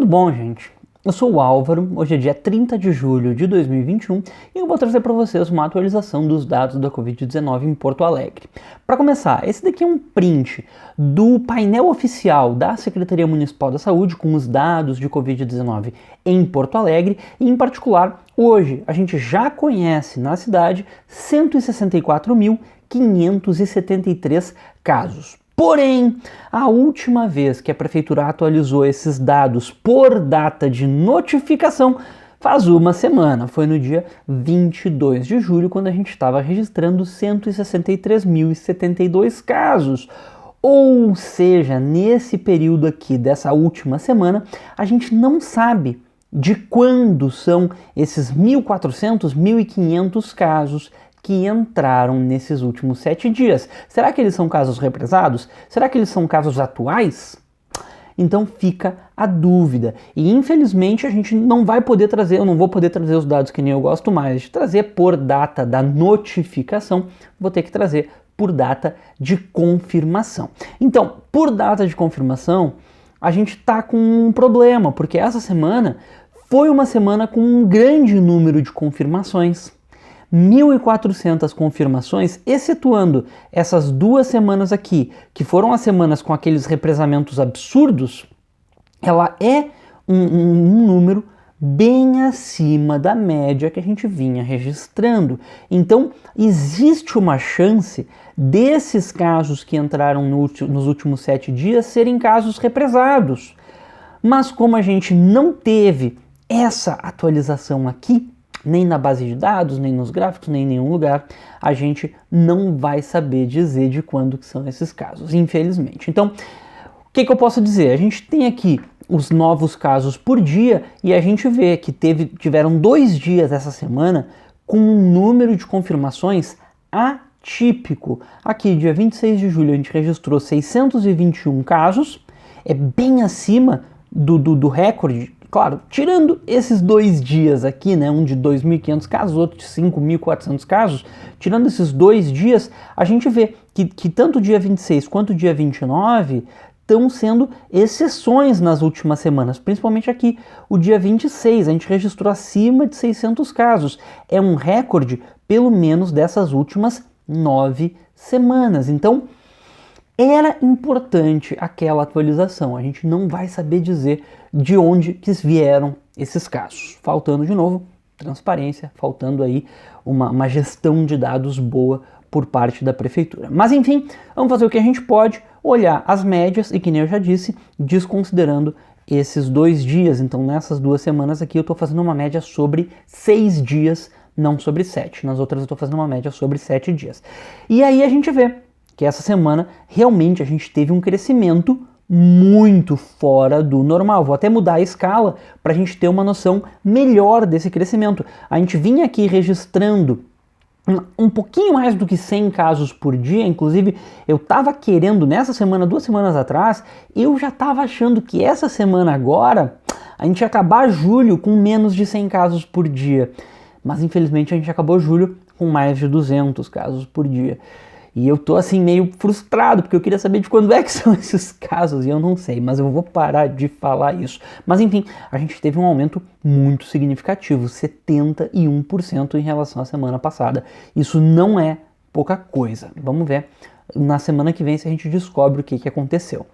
bom, gente? Eu sou o Álvaro, hoje é dia 30 de julho de 2021 e eu vou trazer para vocês uma atualização dos dados da Covid-19 em Porto Alegre. Para começar, esse daqui é um print do painel oficial da Secretaria Municipal da Saúde com os dados de Covid-19 em Porto Alegre e, em particular, hoje a gente já conhece na cidade 164.573 casos. Porém, a última vez que a Prefeitura atualizou esses dados por data de notificação faz uma semana. Foi no dia 22 de julho, quando a gente estava registrando 163.072 casos. Ou seja, nesse período aqui dessa última semana, a gente não sabe de quando são esses 1.400, 1.500 casos que entraram nesses últimos 7 dias. Será que eles são casos represados? Será que eles são casos atuais? Então fica a dúvida. E infelizmente a gente não vai poder trazer, eu não vou poder trazer os dados que nem eu gosto mais de trazer por data da notificação, vou ter que trazer por data de confirmação. Então, por data de confirmação, a gente está com um problema, porque essa semana foi uma semana com um grande número de confirmações. 1.400 confirmações, excetuando essas 2 semanas aqui, que foram as semanas com aqueles represamentos absurdos, ela é um número bem acima da média que a gente vinha registrando. Então, existe uma chance desses casos que entraram nos últimos 7 dias serem casos represados. Mas como a gente não teve essa atualização aqui, nem na base de dados, nem nos gráficos, nem em nenhum lugar, a gente não vai saber dizer de quando que são esses casos, infelizmente. Então, o que eu posso dizer? A gente tem aqui os novos casos por dia e a gente vê que tiveram 2 dias essa semana com um número de confirmações atípico. Aqui, dia 26 de julho, a gente registrou 621 casos, é bem acima do recorde. Claro, tirando esses 2 dias aqui, né, um de 2.500 casos, outro de 5.400 casos, tirando esses 2 dias, a gente vê que tanto o dia 26 quanto o dia 29 estão sendo exceções nas últimas semanas, principalmente aqui, o dia 26, a gente registrou acima de 600 casos. É um recorde, pelo menos, dessas últimas 9 semanas. Então, era importante aquela atualização, a gente não vai saber dizer de onde que vieram esses casos. Faltando, de novo, transparência, faltando aí uma gestão de dados boa por parte da Prefeitura. Mas enfim, vamos fazer o que a gente pode, olhar as médias e, que nem eu já disse, desconsiderando esses 2 dias. Então nessas 2 semanas aqui eu estou fazendo uma média sobre 6 dias, não sobre 7. Nas outras eu estou fazendo uma média sobre 7 dias. E aí a gente vê que essa semana realmente a gente teve um crescimento muito fora do normal. Vou até mudar a escala para a gente ter uma noção melhor desse crescimento. A gente vinha aqui registrando um pouquinho mais do que 100 casos por dia, inclusive eu estava querendo nessa semana, 2 semanas atrás, eu já estava achando que essa semana agora a gente ia acabar julho com menos de 100 casos por dia. Mas infelizmente a gente acabou julho com mais de 200 casos por dia. E eu tô assim meio frustrado, porque eu queria saber de quando é que são esses casos, e eu não sei, mas eu vou parar de falar isso. Mas enfim, a gente teve um aumento muito significativo, 71% em relação à semana passada. Isso não é pouca coisa. Vamos ver na semana que vem se a gente descobre o que aconteceu.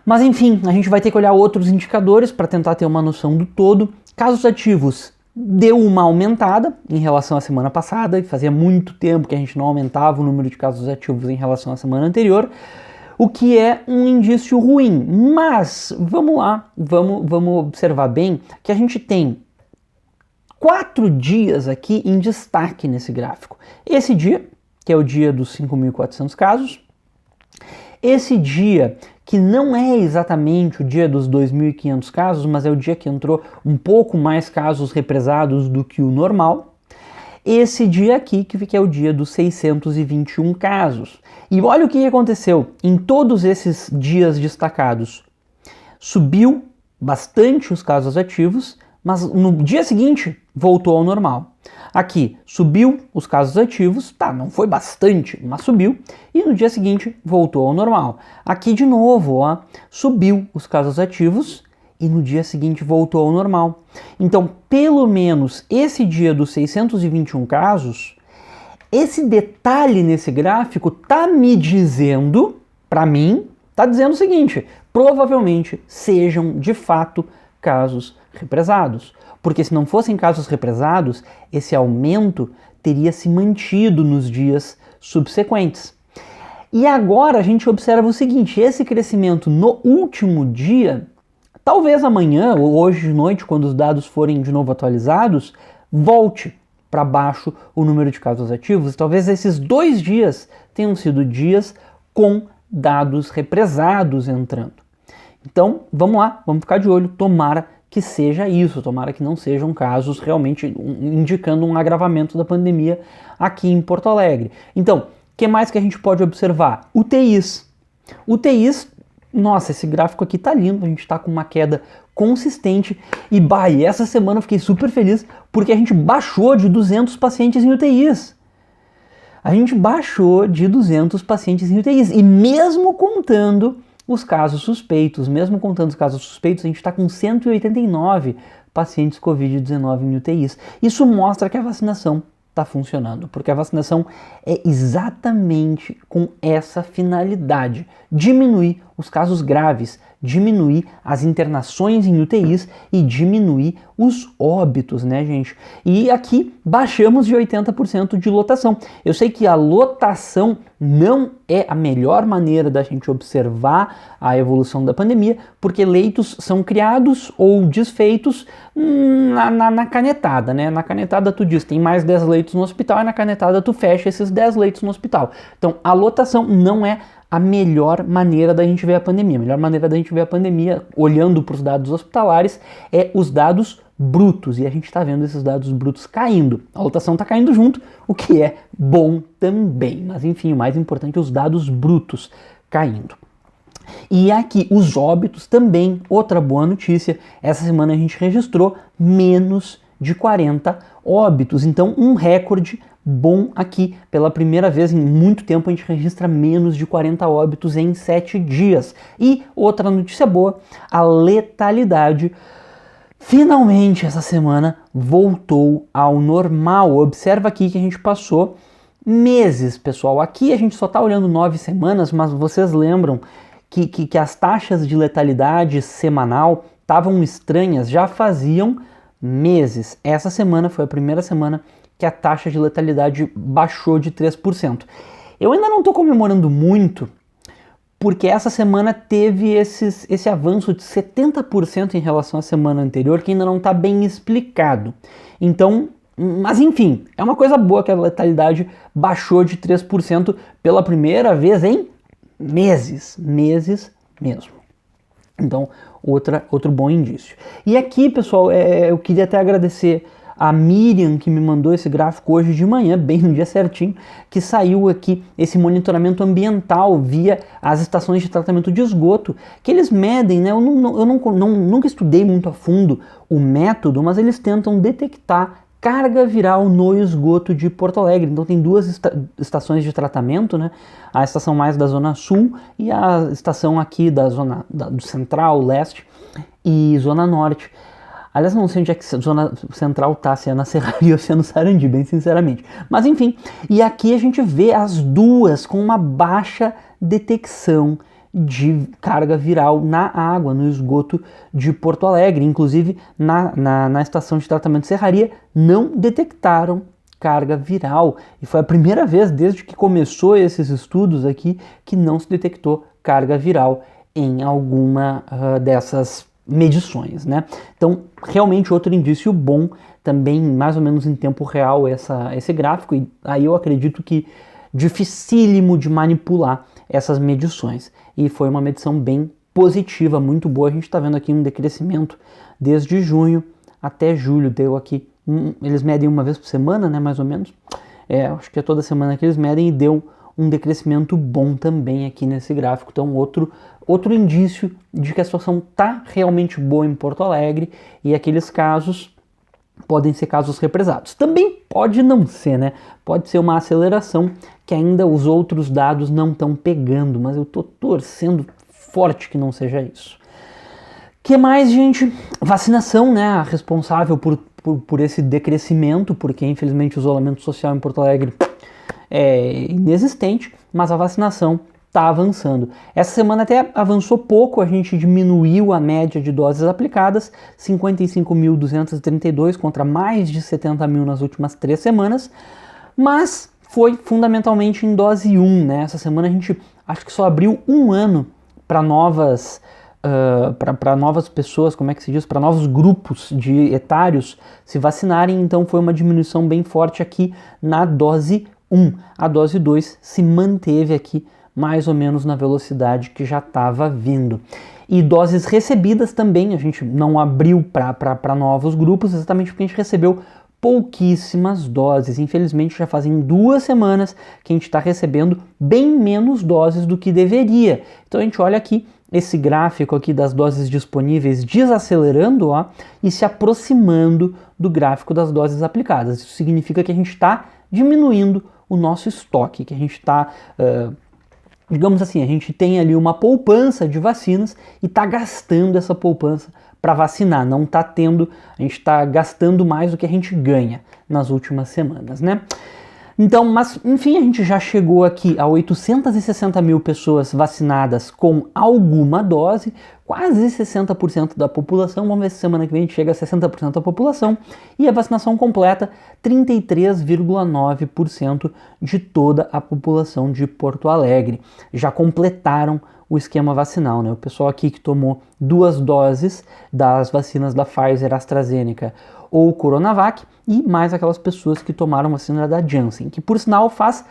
Mas enfim, a gente vai ter que olhar outros indicadores para tentar ter uma noção do todo. Casos ativos deu uma aumentada em relação à semana passada, e fazia muito tempo que a gente não aumentava o número de casos ativos em relação à semana anterior, o que é um indício ruim. Mas, vamos lá, vamos observar bem que a gente tem 4 dias aqui em destaque nesse gráfico. Esse dia, que é o dia dos 5.400 casos, esse dia que não é exatamente o dia dos 2.500 casos, mas é o dia que entrou um pouco mais casos represados do que o normal. Esse dia aqui, que é o dia dos 621 casos. E olha o que aconteceu em todos esses dias destacados. Subiu bastante os casos ativos, mas no dia seguinte voltou ao normal. Aqui, subiu os casos ativos, tá, não foi bastante, mas subiu, e no dia seguinte voltou ao normal. Aqui de novo, ó, subiu os casos ativos e no dia seguinte voltou ao normal. Então, pelo menos esse dia dos 621 casos, esse detalhe nesse gráfico está me dizendo, para mim, está dizendo o seguinte: provavelmente sejam de fato casos represados. Porque se não fossem casos represados, esse aumento teria se mantido nos dias subsequentes. E agora a gente observa o seguinte: esse crescimento no último dia, talvez amanhã ou hoje de noite, quando os dados forem de novo atualizados, volte para baixo o número de casos ativos. Talvez esses 2 dias tenham sido dias com dados represados entrando. Então, vamos lá, vamos ficar de olho. Tomara que seja isso, tomara que não sejam casos realmente indicando um agravamento da pandemia aqui em Porto Alegre. Então, o que mais que a gente pode observar? UTIs. UTIs, nossa, esse gráfico aqui tá lindo, a gente tá com uma queda consistente e essa semana eu fiquei super feliz porque a gente baixou de 200 pacientes em UTIs. A gente baixou de 200 pacientes em UTIs e mesmo contando os casos suspeitos, a gente está com 189 pacientes Covid-19 em UTIs. Isso mostra que a vacinação está funcionando, porque a vacinação é exatamente com essa finalidade: diminuir os casos graves, diminuir as internações em UTIs e diminuir os óbitos, né, gente? E aqui baixamos de 80% de lotação. Eu sei que a lotação não é a melhor maneira da gente observar a evolução da pandemia, porque leitos são criados ou desfeitos na canetada, né? Na canetada tu diz, tem mais 10 leitos no hospital, e na canetada tu fecha esses 10 leitos no hospital. Então, a lotação não é a melhor maneira da gente ver a pandemia. A melhor maneira da gente ver a pandemia, olhando para os dados hospitalares, é os dados brutos. E a gente está vendo esses dados brutos caindo. A lotação está caindo junto, o que é bom também. Mas enfim, o mais importante é os dados brutos caindo. E aqui, os óbitos também, outra boa notícia. Essa semana a gente registrou menos de 40 óbitos. Então, um recorde bom aqui. Pela primeira vez em muito tempo a gente registra menos de 40 óbitos em 7 dias. E outra notícia boa, a letalidade finalmente essa semana voltou ao normal. Observa aqui que a gente passou meses, pessoal. Aqui a gente só está olhando 9 semanas, mas vocês lembram que as taxas de letalidade semanal estavam estranhas, já faziam meses. Essa semana foi a primeira semana que a taxa de letalidade baixou de 3%. Eu ainda não estou comemorando muito, porque essa semana teve esse avanço de 70% em relação à semana anterior, que ainda não está bem explicado. Então, mas enfim, é uma coisa boa que a letalidade baixou de 3% pela primeira vez em meses mesmo. Então, outro bom indício. E aqui, pessoal, eu queria até agradecer a Miriam, que me mandou esse gráfico hoje de manhã, bem no dia certinho, que saiu aqui esse monitoramento ambiental via as estações de tratamento de esgoto, que eles medem, né? Eu nunca estudei muito a fundo o método, mas eles tentam detectar carga viral no esgoto de Porto Alegre. Então tem 2 estações de tratamento, né? A estação mais da Zona Sul e a estação aqui da Zona do Central, Leste e Zona Norte. Aliás, não sei onde é que a Zona Central tá, se é na Serraria ou se é no Sarandi, bem sinceramente. Mas enfim, e aqui a gente vê as duas com uma baixa detecção de carga viral na água, no esgoto de Porto Alegre. Inclusive, na estação de tratamento Serraria, não detectaram carga viral. E foi a primeira vez, desde que começou esses estudos aqui, que não se detectou carga viral em alguma dessas medições, né? Então, realmente outro indício bom, também mais ou menos em tempo real esse gráfico, e aí eu acredito que dificílimo de manipular essas medições. E foi uma medição bem positiva, muito boa. A gente está vendo aqui um decrescimento desde junho até julho, deu aqui, eles medem uma vez por semana, né, mais ou menos, acho que é toda semana que eles medem, e deu um decrescimento bom também aqui nesse gráfico. Então outro indício de que a situação está realmente boa em Porto Alegre, e aqueles casos podem ser casos represados. Também pode não ser, né? Pode ser uma aceleração que ainda os outros dados não estão pegando, mas eu estou torcendo forte que não seja isso. O Que mais, gente? Vacinação, né? Responsável por esse decrescimento, porque infelizmente o isolamento social em Porto Alegre é inexistente, mas a vacinação está avançando. Essa semana até avançou pouco, a gente diminuiu a média de doses aplicadas, 55.232 contra mais de 70 mil nas últimas 3 semanas, mas foi fundamentalmente em dose 1, né? Essa semana a gente acho que só abriu um ano para novas pessoas, como é que se diz, para novos grupos de etários se vacinarem, então foi uma diminuição bem forte aqui na dose 1. A dose 2 se manteve aqui mais ou menos na velocidade que já estava vindo. E doses recebidas também, a gente não abriu para novos grupos, exatamente porque a gente recebeu pouquíssimas doses. Infelizmente já fazem 2 semanas que a gente está recebendo bem menos doses do que deveria. Então a gente olha aqui esse gráfico aqui das doses disponíveis desacelerando, ó, e se aproximando do gráfico das doses aplicadas. Isso significa que a gente está diminuindo o nosso estoque, que a gente está, digamos assim, a gente tem ali uma poupança de vacinas e está gastando essa poupança para vacinar. Não está tendo, a gente está gastando mais do que a gente ganha nas últimas semanas, né? Então, mas enfim, a gente já chegou aqui a 860 mil pessoas vacinadas com alguma dose, quase 60% da população. Vamos ver se semana que vem a gente chega a 60% da população. E a vacinação completa, 33,9% de toda a população de Porto Alegre. Já completaram o esquema vacinal, né? O pessoal aqui que tomou 2 doses das vacinas da Pfizer, AstraZeneca ou Coronavac, e mais aquelas pessoas que tomaram vacina da Janssen, que por sinal faz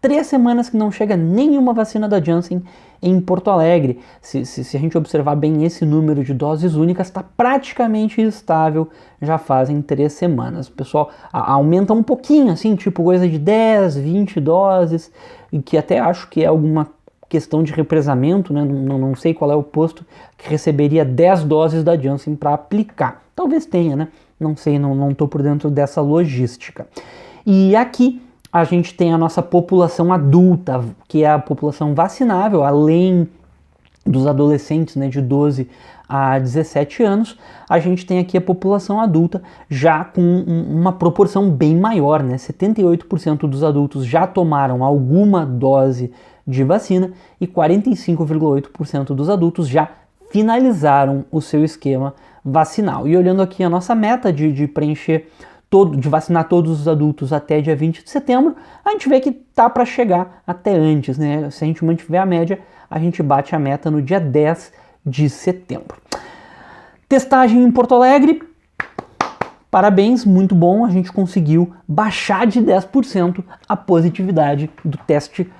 3 semanas que não chega nenhuma vacina da Janssen em Porto Alegre. Se a gente observar bem esse número de doses únicas, está praticamente estável, já fazem 3 semanas. O pessoal aumenta um pouquinho, assim, tipo coisa de 10, 20 doses, e que até acho que é alguma questão de represamento, né? Não sei qual é o posto que receberia 10 doses da Janssen para aplicar. Talvez tenha, né? Não sei, não estou por dentro dessa logística. E aqui a gente tem a nossa população adulta, que é a população vacinável, além dos adolescentes, né, de 12 a 17 anos, a gente tem aqui a população adulta já com uma proporção bem maior, né? 78% dos adultos já tomaram alguma dose de vacina e 45,8% dos adultos já finalizaram o seu esquema vacinal. E olhando aqui a nossa meta de preencher de vacinar todos os adultos até dia 20 de setembro, a gente vê que tá para chegar até antes, né? Se a gente mantiver a média, a gente bate a meta no dia 10 de setembro. Testagem em Porto Alegre, parabéns, muito bom, a gente conseguiu baixar de 10% a positividade do teste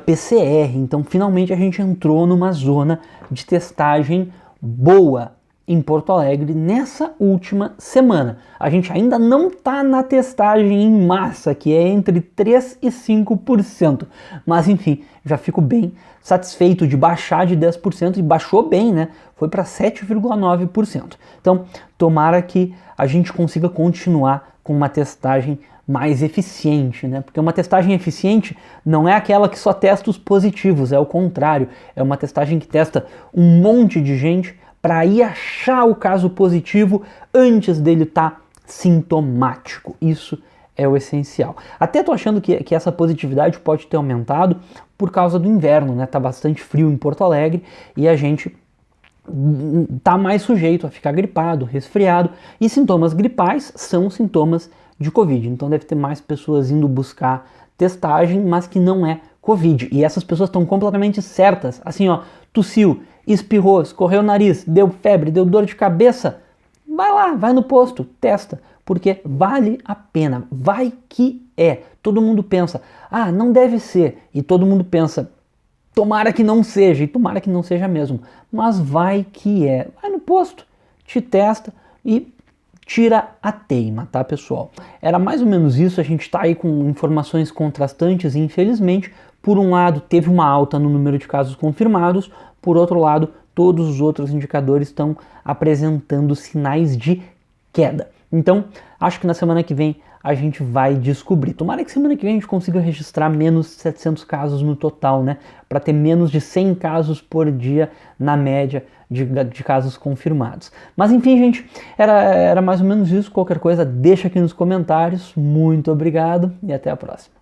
PCR, então finalmente a gente entrou numa zona de testagem boa em Porto Alegre nessa última semana. A gente ainda não está na testagem em massa, que é entre 3% e 5%, mas enfim, já fico bem satisfeito de baixar de 10% e baixou bem, né? Foi para 7,9%. Então, tomara que a gente consiga continuar com uma testagem mais eficiente, né? Porque uma testagem eficiente não é aquela que só testa os positivos, é o contrário. É uma testagem que testa um monte de gente para ir achar o caso positivo antes dele estar sintomático. Isso é o essencial. Até tô achando que essa positividade pode ter aumentado por causa do inverno, né? Tá bastante frio em Porto Alegre e a gente tá mais sujeito a ficar gripado, resfriado, e sintomas gripais são sintomas de Covid. Então deve ter mais pessoas indo buscar testagem, mas que não é Covid. E essas pessoas estão completamente certas. Assim, ó, tossiu, espirrou, escorreu o nariz, deu febre, deu dor de cabeça, vai lá, vai no posto, testa, porque vale a pena, vai que é. Todo mundo pensa, não deve ser, e todo mundo pensa, tomara que não seja, e tomara que não seja mesmo, mas vai que é. Vai no posto, te testa e tira a teima, tá, pessoal? Era mais ou menos isso, a gente tá aí com informações contrastantes e infelizmente, por um lado, teve uma alta no número de casos confirmados, por outro lado, todos os outros indicadores estão apresentando sinais de queda. Então, acho que na semana que vem a gente vai descobrir. Tomara que semana que vem a gente consiga registrar menos de 700 casos no total, né? Para ter menos de 100 casos por dia na média de casos confirmados. Mas enfim, gente, era mais ou menos isso. Qualquer coisa, deixa aqui nos comentários. Muito obrigado e até a próxima.